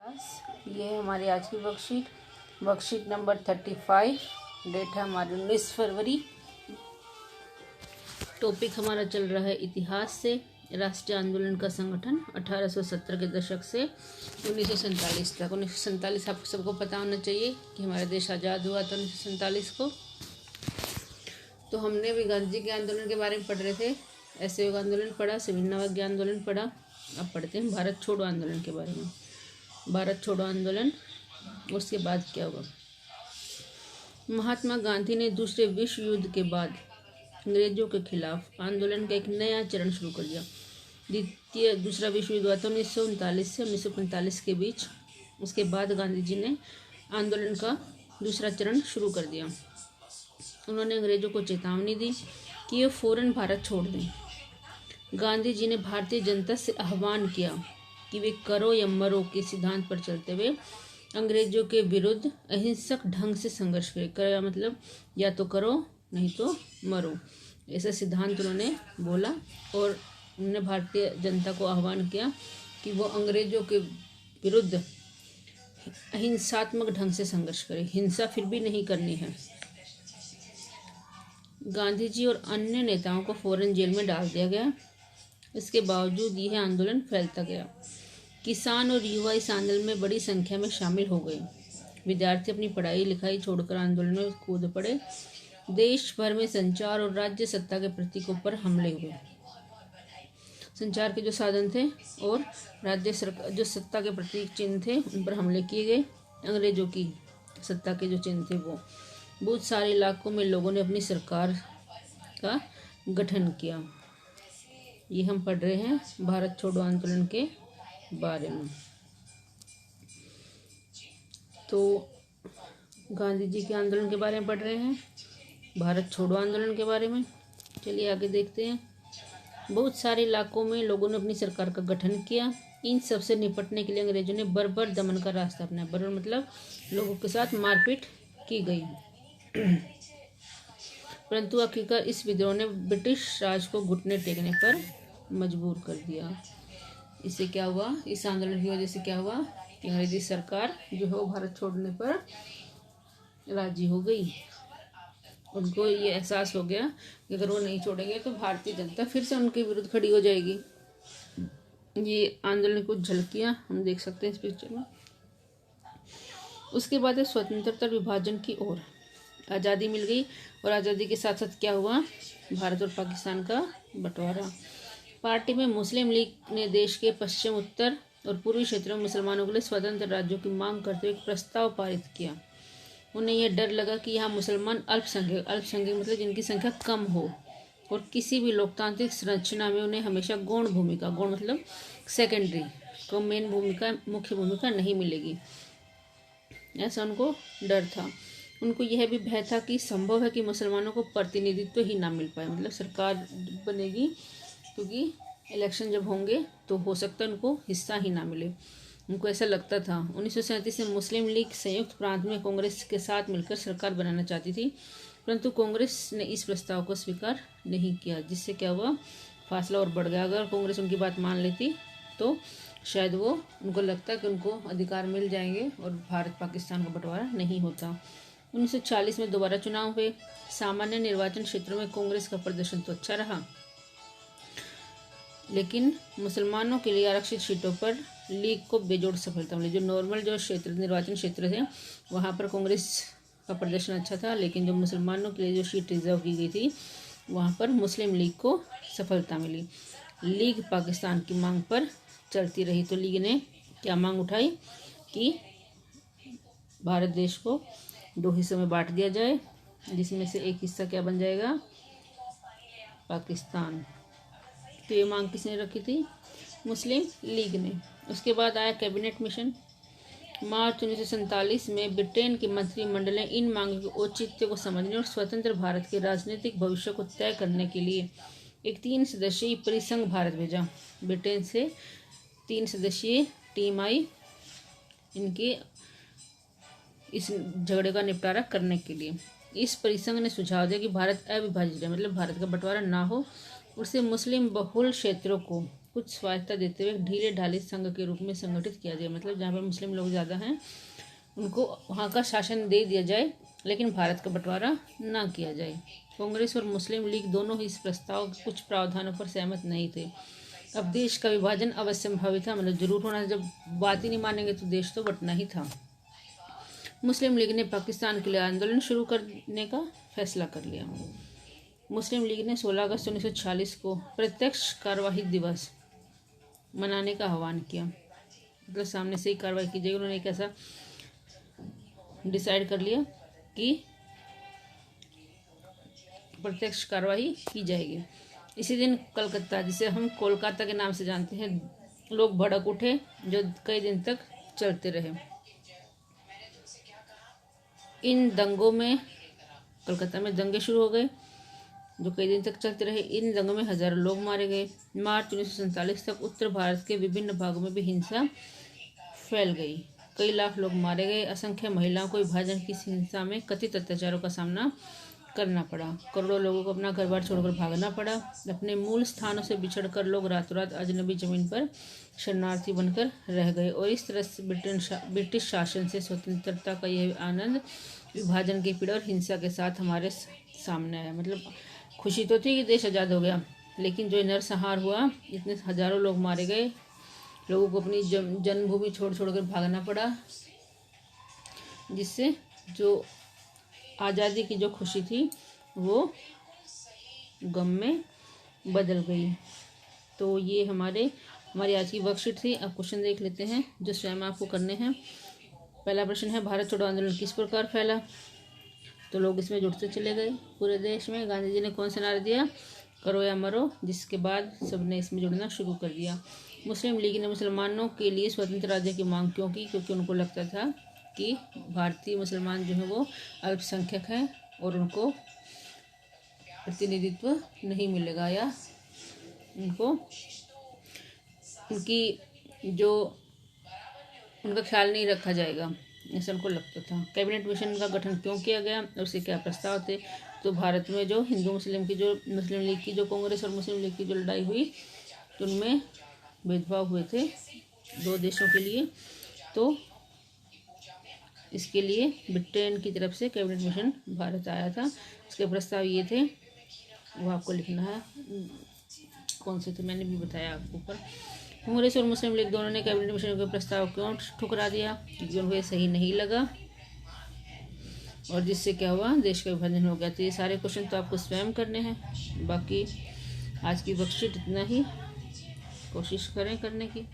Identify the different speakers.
Speaker 1: ये है हमारी आज की वर्कशीट नंबर 35। डेट है हमारी 19 फरवरी। टॉपिक हमारा चल रहा है इतिहास से। राष्ट्रीय आंदोलन का संगठन 1870 के दशक से 1947 तक। 1947 आप सबको पता होना चाहिए कि हमारा देश आज़ाद हुआ था 1947 को। तो हमने भी गांधी जी के आंदोलन के बारे में पढ़ रहे थे। असहयोग आंदोलन पढ़ा, सविनय आंदोलन पढ़ा। अब पढ़ते हैं भारत छोड़ो आंदोलन के बारे में। भारत छोड़ो आंदोलन, उसके बाद क्या हुआ। महात्मा गांधी ने दूसरे विश्व युद्ध के बाद अंग्रेजों के खिलाफ आंदोलन का एक नया चरण शुरू कर दिया। दूसरा विश्व युद्ध हुआ था 1939 से 1945 के बीच। उसके बाद गांधी जी ने आंदोलन का दूसरा चरण शुरू कर दिया। उन्होंने अंग्रेजों को चेतावनी दी कि ये फौरन भारत छोड़ दें। गांधी जी ने भारतीय जनता से आह्वान किया कि वे करो या मरो के सिद्धांत पर चलते हुए अंग्रेजों के विरुद्ध अहिंसक ढंग से संघर्ष करें। करो मतलब या तो करो नहीं तो मरो, ऐसा सिद्धांत उन्होंने बोला। और उन्होंने भारतीय जनता को आह्वान किया कि वो अंग्रेजों के विरुद्ध अहिंसात्मक ढंग से संघर्ष करे, हिंसा फिर भी नहीं करनी है। गांधी जी और अन्य नेताओं को फौरन जेल में डाल दिया गया। इसके बावजूद यह आंदोलन फैलता गया। किसान और युवा इस आंदोलन में बड़ी संख्या में शामिल हो गए। विद्यार्थी अपनी पढ़ाई लिखाई छोड़कर आंदोलन में कूद पड़े। देश भर में संचार और राज्य सत्ता के प्रतीकों पर हमले हुए। संचार के जो साधन थे और राज्य सरकार जो सत्ता के प्रतीक चिन्ह थे उन पर हमले किए गए। अंग्रेजों की सत्ता के जो चिन्ह थे वो बहुत सारे इलाकों में लोगों ने अपनी सरकार का गठन किया। ये हम पढ़ रहे हैं भारत छोड़ो आंदोलन के बारे में। तो गांधी जी के आंदोलन के बारे में पढ़ रहे हैं, भारत छोड़ो आंदोलन के बारे में। चलिए आगे देखते हैं। बहुत सारे इलाकों में लोगों ने अपनी सरकार का गठन किया। इन सब से निपटने के लिए अंग्रेजों ने बर्बर दमन का रास्ता अपनाया। बर्बर मतलब लोगों के साथ मारपीट की गई। परंतु आखिरकार इस विद्रोह ने ब्रिटिश राज को घुटने टेकने पर मजबूर कर दिया। इससे क्या हुआ, इस आंदोलन की वजह से क्या हुआ कि अंग्रेजी सरकार जो है वो भारत छोड़ने पर राजी हो गई। उनको ये एहसास हो गया कि अगर वो नहीं छोड़ेंगे तो भारतीय जनता फिर से उनके विरुद्ध खड़ी हो जाएगी। ये आंदोलन कुछ झलकियां हम देख सकते हैं इस पिक्चर में। उसके बाद स्वतंत्रता विभाजन की ओर आज़ादी मिल गई। और आज़ादी के साथ साथ क्या हुआ, भारत और पाकिस्तान का बंटवारा। पार्टी में मुस्लिम लीग ने देश के पश्चिम, उत्तर और पूर्वी क्षेत्रों में मुसलमानों के लिए स्वतंत्र राज्यों की मांग करते हुए एक प्रस्ताव पारित किया। उन्हें यह डर लगा कि यहाँ मुसलमान अल्पसंख्यक मतलब जिनकी संख्या कम हो और किसी भी लोकतांत्रिक संरचना में उन्हें हमेशा गौण मतलब सेकेंडरी को मेन भूमिका, मुख्य भूमिका नहीं मिलेगी, ऐसा उनको डर था। उनको यह भी भय था कि संभव है कि मुसलमानों को प्रतिनिधित्व ही ना मिल पाए, मतलब सरकार बनेगी क्योंकि इलेक्शन जब होंगे तो हो सकता है उनको हिस्सा ही ना मिले। उनको ऐसा लगता था। 1937 में मुस्लिम लीग संयुक्त प्रांत में कांग्रेस के साथ मिलकर सरकार बनाना चाहती थी, परंतु कांग्रेस ने इस प्रस्ताव को स्वीकार नहीं किया, जिससे क्या हुआ, फासला और बढ़ गया। अगर कांग्रेस उनकी बात मान लेती तो शायद वो उनको लगता कि उनको अधिकार मिल जाएंगे और भारत पाकिस्तान का बंटवारा नहीं होता। 1940 में दोबारा चुनाव हुए। सामान्य निर्वाचन क्षेत्रों में कांग्रेस का प्रदर्शन तो अच्छा रहा, लेकिन मुसलमानों के लिए आरक्षित सीटों पर लीग को बेजोड़ सफलता मिली। जो नॉर्मल निर्वाचन क्षेत्र थे वहाँ पर कांग्रेस का प्रदर्शन अच्छा था, लेकिन जो मुसलमानों के लिए जो सीट रिजर्व की गई थी वहाँ पर मुस्लिम लीग को सफलता मिली। लीग पाकिस्तान की मांग पर चलती रही। तो लीग ने क्या मांग उठाई कि भारत देश को 2 हिस्सों में बांट दिया जाए, जिसमें से एक हिस्सा क्या बन जाएगा, पाकिस्तान। तो ये मांग किसने रखी थी, मुस्लिम लीग ने। उसके बाद आया कैबिनेट मिशन। मार्च 1947 में ब्रिटेन के मंत्रिमंडल ने इन मांगों के औचित्य को समझने और स्वतंत्र भारत के राजनीतिक भविष्य को तय करने के लिए एक 3 सदस्यीय परिसंघ भारत भेजा। ब्रिटेन से 3 सदस्यीय टीम आई इनके इस झगड़े का निपटारा करने के लिए। इस परिसंघ ने सुझाव दिया कि भारत अविभाजित है, मतलब भारत का बंटवारा ना हो, उससे मुस्लिम बहुल क्षेत्रों को कुछ स्वायत्ता देते हुए ढीले ढाले संघ के रूप में संगठित किया जाए। मतलब जहाँ पर मुस्लिम लोग ज़्यादा हैं उनको वहाँ का शासन दे दिया जाए, लेकिन भारत का बंटवारा ना किया जाए। कांग्रेस और मुस्लिम लीग दोनों ही इस प्रस्ताव के कुछ प्रावधानों पर सहमत नहीं थे। अब देश का विभाजन अवश्य संभावित था, मतलब जरूर होना। जब बात ही नहीं मानेंगे तो देश तो बंटना ही था। मुस्लिम लीग ने पाकिस्तान के लिए आंदोलन शुरू करने का फैसला कर लिया। मुस्लिम लीग ने 16 अगस्त 1946 को प्रत्यक्ष कार्यवाही दिवस मनाने का आह्वान किया। मतलब सामने से ही कार्रवाई की जाएगी। उन्होंने कैसा डिसाइड कर लिया कि प्रत्यक्ष कार्रवाई की जाएगी। इसी दिन कलकत्ता, जिसे हम कोलकाता के नाम से जानते हैं, लोग भड़क उठे जो कई दिन तक चलते रहे। इन दंगों में कलकत्ता में दंगे शुरू हो गए जो कई दिन तक चलते रहे। इन दंगों में हजारों लोग मारे गए। मार्च 1947 तक उत्तर भारत के विभिन्न भागों में भी हिंसा फैल गई। कई लाख लोग मारे गए। असंख्य महिलाओं को विभाजन की हिंसा में कथित अत्याचारों का सामना करना पड़ा। करोड़ों लोगों को अपना घर बार छोड़कर भागना पड़ा। अपने मूल स्थानों से बिछड़कर लोग रातों रात अजनबी जमीन पर शरणार्थी बनकर रह गए। और इस तरह से ब्रिटिश शासन से स्वतंत्रता का यह आनंद विभाजन की पीड़ा और हिंसा के साथ हमारे सामने आया। मतलब खुशी तो थी कि देश आज़ाद हो गया, लेकिन जो नरसंहार हुआ, इतने हजारों लोग मारे गए, लोगों को अपनी जन्मभूमि छोड़ कर भागना पड़ा, जिससे जो आज़ादी की जो खुशी थी वो गम में बदल गई। तो ये हमारी आज की वर्कशीट थी। अब क्वेश्चन देख लेते हैं जो स्वयं आपको करने हैं। पहला प्रश्न है, भारत छोड़ो आंदोलन किस प्रकार फैला? तो लोग इसमें जुड़ते चले गए पूरे देश में। गांधी जी ने कौन सा नारा दिया? करो या मरो, जिसके बाद सबने इसमें जुड़ना शुरू कर दिया। मुस्लिम लीग ने मुसलमानों के लिए स्वतंत्र राज्य की मांग क्यों की? क्योंकि उनको लगता था कि भारतीय मुसलमान जो है वो अल्पसंख्यक हैं और उनको प्रतिनिधित्व नहीं मिलेगा, या उनको उनका ख्याल नहीं रखा जाएगा, ऐसा उनको लगता था। कैबिनेट मिशन का गठन क्यों किया गया और उसके क्या प्रस्ताव थे? तो भारत में जो मुस्लिम लीग की जो कांग्रेस और मुस्लिम लीग की जो लड़ाई हुई तो उनमें भेदभाव हुए थे दो देशों के लिए। तो इसके लिए ब्रिटेन की तरफ से कैबिनेट मिशन भारत आया था। इसके प्रस्ताव ये थे, वो आपको लिखना है कौन से थे, मैंने भी बताया आपको ऊपर। कांग्रेस और मुस्लिम लीग दोनों ने कैबिनेट मिशन के प्रस्ताव क्यों ठुकरा दिया? क्योंकि उनको ये सही नहीं लगा और जिससे क्या हुआ, देश का विभाजन हो गया। तो ये सारे क्वेश्चन तो आपको स्वयं करने हैं। बाकी आज की वर्कशीट इतना ही, कोशिश करें करने की।